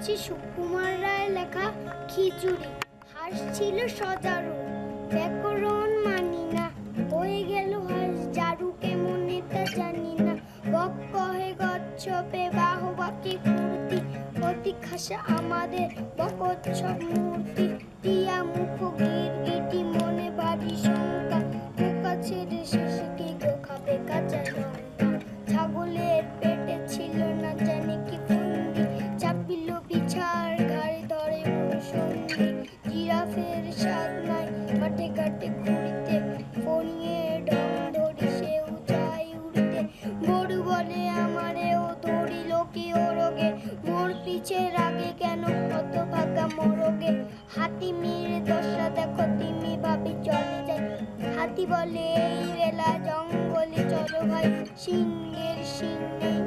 পড়ছি সুকুমার রায় লেখা খিচুড়ি। হাঁস ছিল সজারু, ব্যাকরণ মানি না, হয়ে গেল হাঁস জারু কেমনে তা জানি না। বক কহে গচ্ছপে বাহবাকি ফুর্তি, অতি খাসা আমাদের বকচ্ছপ মূর্তি। টিয়া মুখ গিরগিটি মনে ভারী শঙ্কা, পোকা ছেড়ে শেষে কি গো খাবে কাঁচা লঙ্কা। ছাগলের পেটে ছিল না জানে কি ফন্দি, চাপিল বিছার ঘাড়ে ধরে সন্ধি। জিরাফের স্বাদ নাই ঘাটে ঘাটে ঘুরিতে, ফড়িয়ে ঢং ধরি সেও যায় উড়িতে। গরু বলে আমারে ও ধরিল কি ওরগে, মোর পিছে রাগে কেন কত ভাগা মোরগে। হাতি মেরে দশা দেখো তিমি ভাবি চলে যায়, হাতি বলে এই বেলা জঙ্গলে চলো ভাই, সিংহের সিং নেই